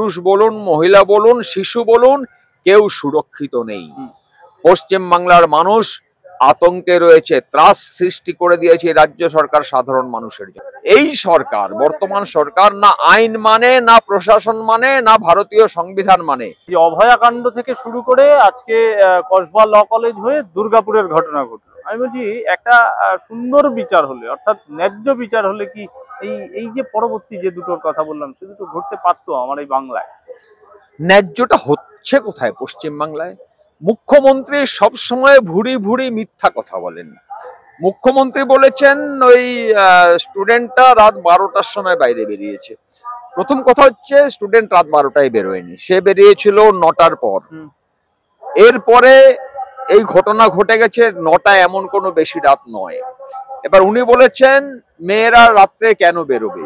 পুরুষ বলুন, মহিলা বলুন, শিশু বলুন, কেউ সুরক্ষিত নেই। পশ্চিম বাংলার মানুষ আতঙ্কে রয়েছে, ত্রাস সৃষ্টি করে দিয়েছে রাজ্য সরকার সাধারণ মানুষের জন্য। এই সরকার, বর্তমান সরকার, না আইন মানে, না প্রশাসন মানে, না ভারতীয় সংবিধান মানে। অভয়াকাণ্ড থেকে শুরু করে আজকে কসবা ল কলেজ হয়ে দুর্গাপুরের ঘটনা ঘটলো। আমি বলছি একটা সুন্দর বিচার হলে, অর্থাৎ ন্যায্য বিচার হলে কি এই এই যে পরবর্তী যে দুটোর কথা বললাম সে দুটো ঘটতে পারতো আমার এই বাংলায়? ন্যায্যটা হচ্ছে কোথায় পশ্চিম বাংলায়? মুখ্যমন্ত্রী সব সময় ভুরি ভুরি মিথ্যা কথা বলেন। মুখ্যমন্ত্রী বলেছেন ওই স্টুডেন্টটা রাত 12টার সময় বাইরে বেরিয়েছে। প্রথম কথা হচ্ছে, স্টুডেন্ট রাত 12টায় বেরোয়নি, সে বেরিয়েছিল 9টার পর। এরপরে এই ঘটনা ঘটে গেছে 9টা, এমন কোনো বেশি রাত নয়। এবার উনি বলেছেন মেয়েরা রাত্রে কেন বেরোবে?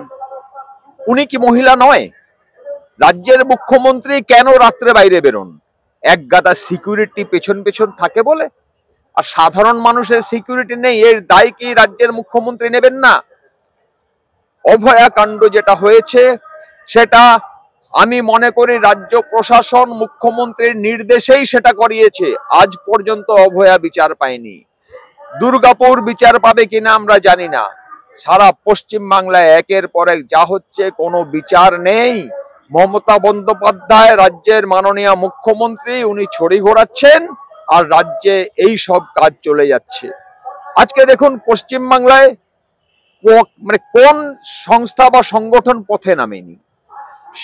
উনি কি মহিলা নয়? রাজ্যের মুখ্যমন্ত্রী কেন রাত্রে বাইরে বেরোন? এক গাদা সিকিউরিটি পেছন পেছন থাকে বলে? আর সাধারণ মানুষের সিকিউরিটি নেই, এর দায় কি রাজ্যের মুখ্যমন্ত্রী নেবেন না? অভয়াকাণ্ড যেটা হয়েছে সেটা আমি মনে করি রাজ্য প্রশাসন মুখ্যমন্ত্রীর নির্দেশেই সেটা করিয়েছে। আজ পর্যন্ত অভয়া বিচার পায়নি। দুর্গাপুর বিচার পাবে কিনা আমরা জানি না। সারা পশ্চিম বাংলায় একের পর এক যা হচ্ছে, কোনো বিচার নেই। মমতা বন্দ্যোপাধ্যায় রাজ্যের মাননীয় মুখ্যমন্ত্রী, উনি ছড়ি ঘোরাচ্ছেন আর রাজ্যে এই সব কাজ চলে যাচ্ছে। আজকে দেখুন পশ্চিম বাংলায় মানে কোন সংস্থা বা সংগঠন পথে নামেনি?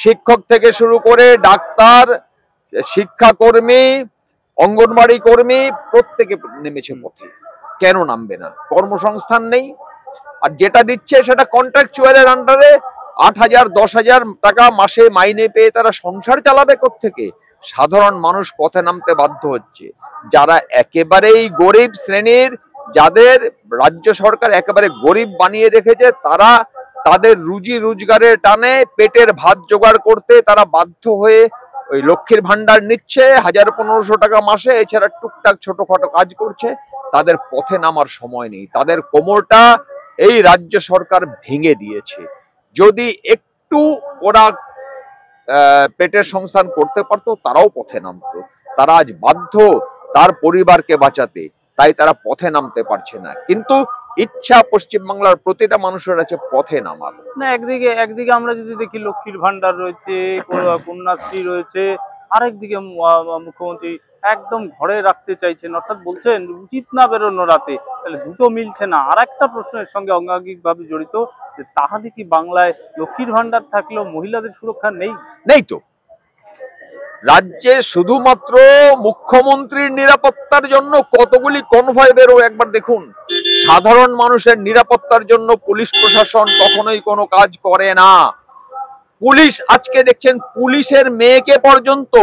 শিক্ষক থেকে শুরু করে ডাক্তার, শিক্ষাকর্মী, অঙ্গনবাড়ি কর্মী, প্রত্যেকে নেমেছে পথে। কেন নামবে না? কর্মসংস্থান নেই। আর যেটা দিচ্ছে সেটা কন্ট্রাকচুয়ালের আন্ডারে 8,000 10,000 টাকা মাসে মাইনে পেয়ে তারা সংসার চালাবে কোত্থেকে? সাধারণ মানুষ পথে নামতে বাধ্য হচ্ছে। যারা একেবারেই গরিব শ্রেণীর, যাদের রাজ্য সরকার একেবারে গরিব বানিয়ে রেখেছে, তারা তাদের রুজি রোজগারের টানে পেটের ভাত জোগাড় করতে তারা বাধ্য হয়ে ওই লক্ষ্মীর ভান্ডার নিচ্ছে 1000-1500 টাকা মাসে, এছাড়া টুকটাক ছোটখাটো কাজ করছে। তাদের পথে নামার সময় নেই। তাদের কোমরটা এই রাজ্য সরকার ভেঙে দিয়েছে। যদি একটু ওরা পেটের সংস্থান করতে পারতো, তারাও পথে নামতো। তারা আজ বাধ্য তার পরিবারকে বাঁচাতে, তাই তারা পথে নামতে পারছে না। কিন্তু ইচ্ছা পশ্চিম বাংলার প্রতিটা মানুষের আছে পথে নামার। না, একদিকে আমরা যদি দেখি লক্ষ্মীর ভান্ডার রয়েছে, কন্যাশ্রী রয়েছে, আরেকদিকে মুখ্যমন্ত্রী একদম ঘরে রাখতে চাইছেন, অর্থাৎ বলছেন উচিত না বেরোনো রাতে। তাহলে দুটো মিলছে না। আর একটা প্রশ্নের সঙ্গে অঙ্গাঙ্গিক ভাবে জড়িত, যে তাহলে কি বাংলায় লক্ষ্মীর ভান্ডার থাকলেও মহিলাদের সুরক্ষা নেই? নেই তো। রাজ্যে শুধুমাত্র মুখ্যমন্ত্রীর নিরাপত্তার জন্য কতগুলি কনভয় বেরো একবার দেখুন। সাধারণ মানুষের নিরাপত্তার জন্য পুলিশ প্রশাসন কখনোই কোনো কাজ করে না। পুলিশ, আজকে দেখছেন পুলিশের মেয়েকে পর্যন্ত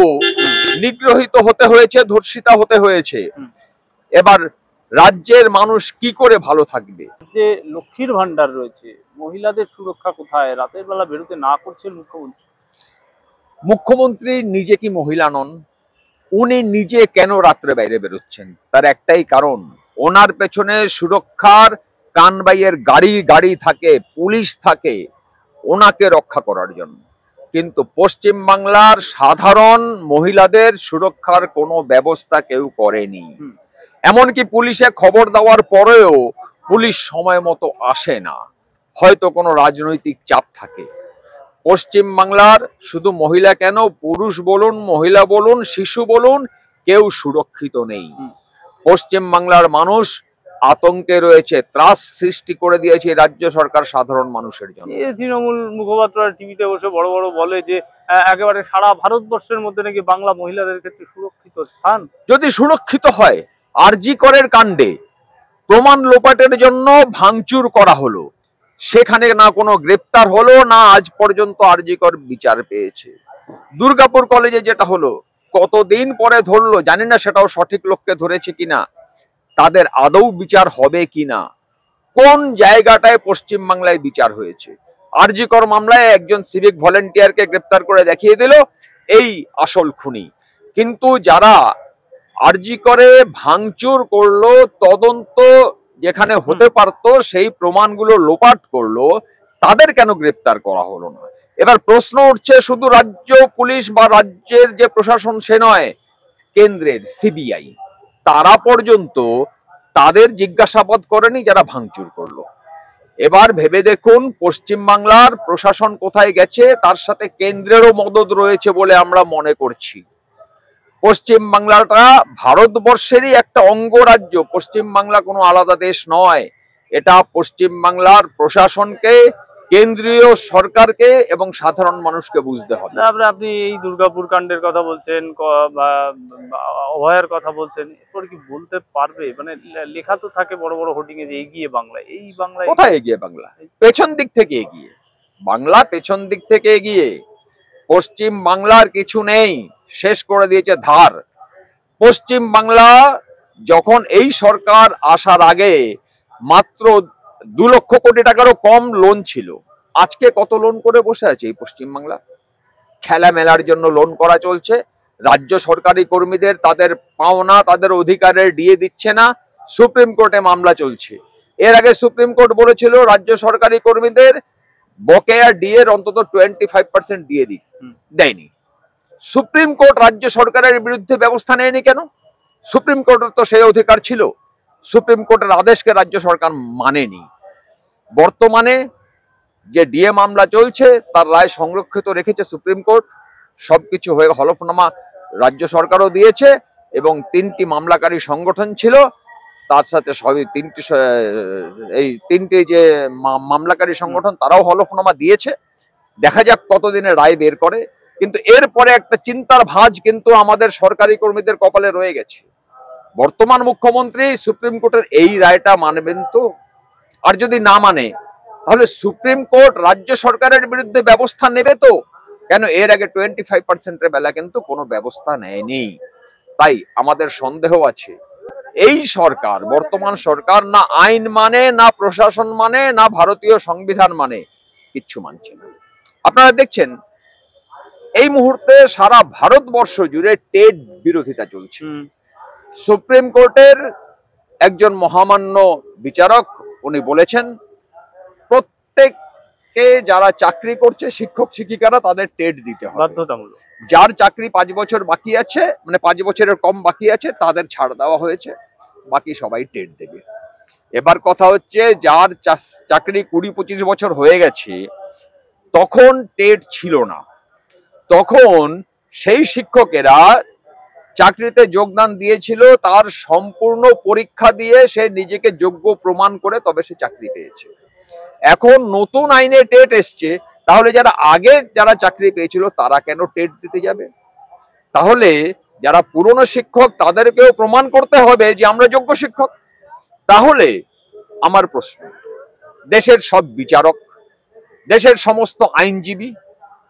নিগৃহীত হতে হয়েছে, ধর্ষিতা হতে হয়েছে। এবার রাজ্যের মানুষ কি করে ভালো থাকবে? যে লক্ষ্মীর ভান্ডার রয়েছে, মহিলাদের সুরক্ষা কোথায়? রাতের বেলা বেরোতে না করছেন মুখ্যমন্ত্রী। মুখ্যমন্ত্রী নিজে কি মহিলা নন? উনি নিজে কেন রাত্রে বাইরে বেরোচ্ছেন? তার একটাই কারণ, ওনার পেছনে সুরক্ষার কানবাইয়ের গাড়ি থাকে, পুলিশ থাকে ওনাকে রক্ষা করার জন্য। কিন্তু পশ্চিম বাংলার সাধারণ মহিলাদের সুরক্ষার কোনো ব্যবস্থা কেউ করেনি। এমনকি পুলিশে খবর দেওয়ার পরেও পুলিশ সময় মতো আসে না, হয়তো কোনো রাজনৈতিক চাপ থাকে। পশ্চিম বাংলার শুধু মহিলা কেন, পুরুষ বলুন, মহিলা বলুন, শিশু বলুন, কেউ সুরক্ষিত নেই। পশ্চিম বাংলার মানুষ আতঙ্কে রয়েছে, ত্রাস সৃষ্টি করে দিয়েছে রাজ্য সরকার সাধারণ মানুষের জন্য। তৃণমূল মুখপাত্র টিভিতে বসে বড় বড় বলে যে একেবারে সারা ভারতবর্ষের মধ্যে নাকি বাংলা মহিলাদের ক্ষেত্রে সুরক্ষিত স্থান। যদি সুরক্ষিত হয়, আরজি করের কাণ্ডে প্রমাণ লোপাটের জন্য ভাঙচুর করা হলো, সেখানে না কোনো গ্রেপ্তার হলো, না আজ পর্যন্ত আরজি কর বিচার পেয়েছে। দুর্গাপুর কলেজে যেটা হলো, কতদিন পরে ধরলো জানি না, সেটাও সঠিক লোককে ধরেছে কিনা, তাদের আদৌ বিচার হবে কিনা, কোন জায়গাটায় পশ্চিম বাংলায় বিচার হয়েছে? আরজি কর মামলায় একজন সিভিক ভলেন্টিয়ারকে গ্রেপ্তার করে দেখিয়ে দিল এই আসল খুনি। কিন্তু যারা আরজি করে ভাঙচুর করলো, তদন্ত যেখানে হতে পারতো সেই প্রমাণগুলো লোপাট করলো, তাদের কেন গ্রেপ্তার করা হলো না? এবার প্রশ্ন উঠছে শুধু রাজ্য পুলিশ বা রাজ্যের যে প্রশাসন সে নয়, কেন্দ্রের সিবিআই তারা পর্যন্ত তাদের জিজ্ঞাসাবাদ করেনি যারা ভাঙচুর করলো। এবার ভেবে দেখুন পশ্চিম বাংলার প্রশাসন কোথায় গেছে, তার সাথে কেন্দ্রেরও মদদ রয়েছে বলে আমরা মনে করছি। পশ্চিম বাংলাটা ভারতবর্ষেরই একটা অঙ্গরাজ্য, পশ্চিম বাংলা কোনো আলাদা দেশ নয়। এটা পশ্চিম বাংলার প্রশাসনকে, কেন্দ্রীয় সরকারকে এবং সাধারণ মানুষকে বুঝতে হবে। তারপরে আপনি এই দুর্গাপুর কাণ্ডের কথা বলছেন বা অভয়ের কথা বলছেন, এরপর কি বলতে পারবে মানে লেখা তো থাকে বড় বড় হোর্ডিং এ যে এগিয়ে বাংলা, এই বাংলায় কোথায় এগিয়ে বাংলা? পেছন দিক থেকে এগিয়ে বাংলা, পেছন দিক থেকে এগিয়ে। পশ্চিম বাংলার কিছু নেই, শেষ করে দিয়েছে ধার। পশ্চিম বাংলা যখন এই সরকার আসার আগে মাত্র 2 লক্ষ কোটি টাকারও কম লোন ছিল। আজকে কত লোন করে বসে আছে এই পশ্চিম বাংলা? খেলা মেলার জন্য লোন করা চলছে। রাজ্য সরকারি কর্মীদের তাদের পাওনা, তাদের অধিকারের ডিএ দিচ্ছে না, সুপ্রিম কোর্টে মামলা চলছে। এর আগে সুপ্রিম কোর্ট বলেছিল রাজ্য সরকারি কর্মীদের বকেয়া ডিএ এর অন্তত 25% দিয়ে দেয়নি। সুপ্রিম কোর্ট রাজ্য সরকারের বিরুদ্ধে ব্যবস্থা নেয়নি কেন? সুপ্রিম কোর্টের তো সেই অধিকার ছিল। সুপ্রিম কোর্টের আদেশকে রাজ্য সরকার মানেনি। বর্তমানে যে ডিএ মামলা চলছে তার রায় সংরক্ষিত রেখেছে সুপ্রিম কোর্ট। সবকিছু হয়ে হলফনামা রাজ্য সরকারও দিয়েছে এবং 3টি মামলাকারী সংগঠন ছিল, তার সাথে সবই তিনটি যে মামলাকারী সংগঠন তারাও হলফনামা দিয়েছে। দেখা যাক কতদিনে রায় বের করে। কিন্তু এরপরে একটা চিন্তার ভাঁজ কিন্তু আমাদের সরকারি কর্মীদের কপালে রয়ে গেছে। বর্তমান মুখ্যমন্ত্রী সুপ্রিম কোর্টের এই রায়টা মানবেন তো? আর যদি না মানে তাহলে সুপ্রিম কোর্ট রাজ্য সরকারের বিরুদ্ধে ব্যবস্থা নেবে তো? কেন এর আগে 25%-এর বেলা কিন্তু কোনো ব্যবস্থা নেয়নি। তাই আমাদের সন্দেহ আছে এই সরকার, বর্তমান সরকার না আইন মানে, না প্রশাসন মানে, না ভারতীয় সংবিধান মানে, কিচ্ছু মানছে না। আপনারা দেখছেন এই মুহূর্তে সারা ভারতবর্ষ জুড়ে টেট বিরোধিতা চলছে। সুপ্রিম কোর্টের একজন মহামান্য বিচারক উনি বলেছেন প্রত্যেককে যারা চাকরি করছে শিক্ষক শিক্ষিকারা তাদের টেট দিতে হবে বাধ্যতামূলক। যার চাকরি 5 বছর বাকি আছে, মানে 5 বছরের কম বাকি আছে, তাদের ছাড় দেওয়া হয়েছে, বাকি সবাই টেট দেবে। এবার কথা হচ্ছে যার চাকরি 20-25 বছর হয়ে গেছে তখন টেট ছিল না, তখন সেই শিক্ষকেরা চাকরিতে যোগদান দিয়েছিল তার সম্পূর্ণ পরীক্ষা দিয়ে সে নিজেকে যোগ্য প্রমাণ করে তবে সে চাকরি পেয়েছে। এখন নতুন আইনে টেট এসছে, তাহলে যারা চাকরি পেয়েছিল তারা কেন টেট দিতে যাবে? তাহলে যারা পুরনো শিক্ষক তাদেরকেও প্রমাণ করতে হবে যে আমরা যোগ্য শিক্ষক। তাহলে আমার প্রশ্ন, দেশের সব বিচারক, দেশের সমস্ত আইনজীবী,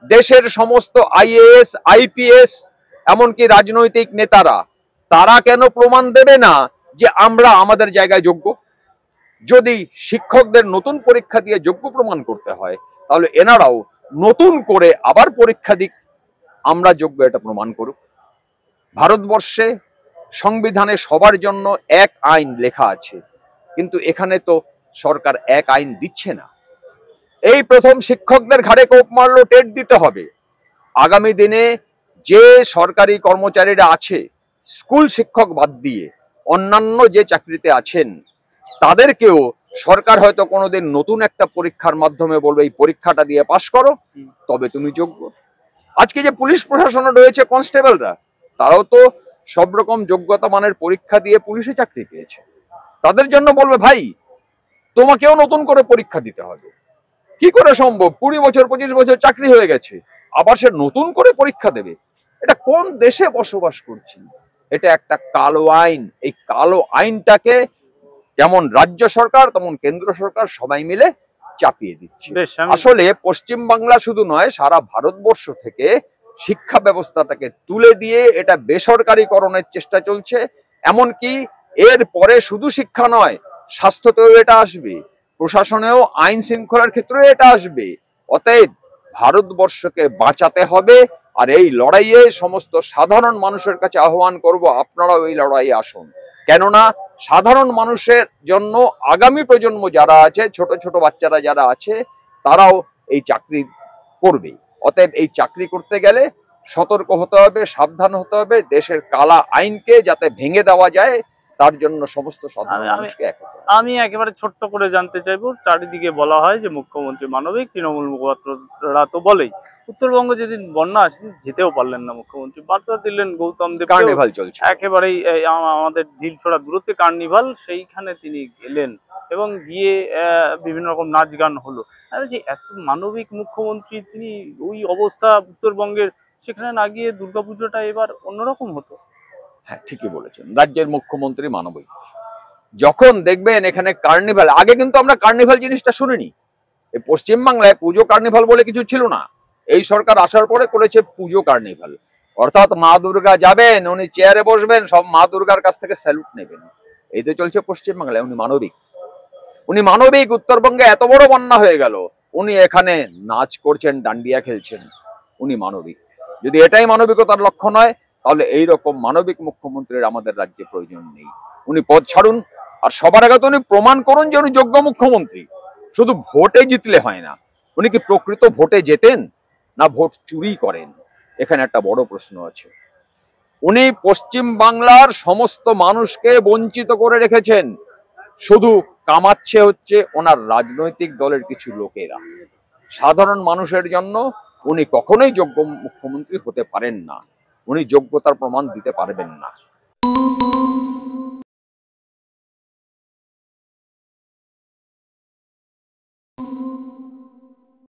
দেশের সমস্ত আইএএস আইপিএস এমনকি রাজনৈতিক নেতারা তারা কেন প্রমাণ দেবে না যে আমরা আমাদের জায়গায় যোগ্য? যদি শিক্ষকদের নতুন পরীক্ষা দিয়ে যোগ্য প্রমাণ করতে হয় তাহলে এনারাও নতুন করে আবার পরীক্ষা দিক, আমরা যোগ্য এটা প্রমাণ করুক। ভারতবর্ষে সংবিধানে সবার জন্য এক আইন লেখা আছে, কিন্তু এখানে তো সরকার এক আইন দিচ্ছে না। এই প্রথম শিক্ষকদের ঘাড়ে কোপ মারলো টেট দিতে হবে। আগামী দিনে যে সরকারি কর্মচারীরা আছে স্কুল শিক্ষক বাদ দিয়ে অন্যান্য যে চাকরিতে আছেন তাদেরকেও সরকার হয়তো কোনোদিন নতুন একটা পরীক্ষার মাধ্যমে বলবে এই পরীক্ষাটা দিয়ে পাশ করো তবে তুমি যোগ্য। আজকে যে পুলিশ প্রশাসনে রয়েছে কনস্টেবলরা, তারাও তো সব রকম যোগ্যতা মানের পরীক্ষা দিয়ে পুলিশে চাকরি পেয়েছে। তাদের জন্য বলবে ভাই তোমাকেও নতুন করে পরীক্ষা দিতে হবে। কি করে সম্ভব? 20 বছর 25 বছর চাকরি হয়ে গেছে, আবার সে নতুন করে পরীক্ষা দেবে? এটা কোন দেশে বসবাস করছি? এটা একটা কালো আইন। এই কালো আইনটাকে যেমন রাজ্য সরকার তেমন কেন্দ্র সরকার সবাই মিলে চাপিয়ে দিচ্ছে। আসলে পশ্চিম বাংলা শুধু নয়, সারা ভারতবর্ষ থেকে শিক্ষা ব্যবস্থাটাকে তুলে দিয়ে এটা বেসরকারীকরণের চেষ্টা চলছে। এমনকি এর পরে শুধু শিক্ষা নয়, স্বাস্থ্যতেও এটা আসবে, প্রশাসনেও আইন শৃঙ্খলার ক্ষেত্রে এটা আসবে। অতএব ভারতবর্ষকে বাঁচাতে হবে। আর এই লড়াইয়ে সমস্ত সাধারণ মানুষের কাছে আহ্বান করব, আপনারাও এই লড়াইয়ে আসুন। কেননা সাধারণ মানুষের জন্য আগামী প্রজন্ম যারা আছে, ছোট ছোট বাচ্চারা যারা আছে, তারাও এই চাকরি করবে। অতএব এই চাকরি করতে গেলে সতর্ক হতে হবে, সাবধান হতে হবে, দেশের কালা আইনকে যাতে ভেঙে দেওয়া যায় তার জন্য সমস্ত সাধারণ আমি মানুষকে এক হতে হবে। আমি একেবারে ছোট্ট করে জানতে চাইবো, চারিদিকে বলা হয় যে মুখ্যমন্ত্রী মানবিক, তৃণমূল মুখপাত্ররা তো বলেই। উত্তরবঙ্গ যেদিন বন্যা আসে যেতেও পারলেন না মুখ্যমন্ত্রী, বার্তা দিলেন গৌতম দেব, কার্নিভাল চলছে। একেবারেই আমাদের ঢিলছোড়া দূরত্বে কার্নিভাল, সেইখানে তিনি গেলেন এবং গিয়ে বিভিন্ন রকম নাচ গান হলো। আর যে এত মানবিক মুখ্যমন্ত্রী, তিনি ওই অবস্থা উত্তরবঙ্গের, সেখানে না গিয়ে দুর্গাপুজোটা এবার অন্যরকম হতো। হ্যাঁ, ঠিকই বলেছেন, রাজ্যের মুখ্যমন্ত্রী মানবিক। যখন দেখবেন এখানে কার্নিভাল, আগে কিন্তু আমরা কার্নিভাল জিনিসটা শুনিনি। এই পশ্চিমবাংলায় পুজো কার্নিভাল বলে কিছু ছিল না। এই সরকার আসার পরে করেছে পুজো কার্নিভাল, অর্থাৎ মা দুর্গা যাবেন, উনি চেয়ারে বসবেন, সব মা দুর্গার কাছ থেকে স্যালুট নেবেন। এই তো চলছে পশ্চিমবাংলায়। উনি মানবিক, উনি মানবিক। উত্তরবঙ্গে এত বড় বন্যা হয়ে গেল, উনি এখানে নাচ করছেন, ডান্ডিয়া খেলছেন, উনি মানবিক। যদি এটাই মানবিকতার লক্ষ্য নয়, তাহলে এইরকম মানবিক মুখ্যমন্ত্রীর আমাদের রাজ্যে প্রয়োজন নেই। উনি পদ ছাড়ুন, আর সবার আগে তো উনি প্রমাণ করুন যে উনি যোগ্য মুখ্যমন্ত্রী। শুধু ভোটে জিতলে হয় না। উনি কি প্রকৃত ভোটে জেতেন, না ভোট চুরি করেন? এখানে একটা বড় প্রশ্ন আছে। উনি পশ্চিম বাংলার সমস্ত মানুষকে বঞ্চিত করে রেখেছেন, শুধু কামাচ্ছে হচ্ছে ওনার রাজনৈতিক দলের কিছু লোকেরা। সাধারণ মানুষের জন্য উনি কখনোই যোগ্য মুখ্যমন্ত্রী হতে পারেন না, উনি যোগ্যতার প্রমাণ দিতে পারবেন না।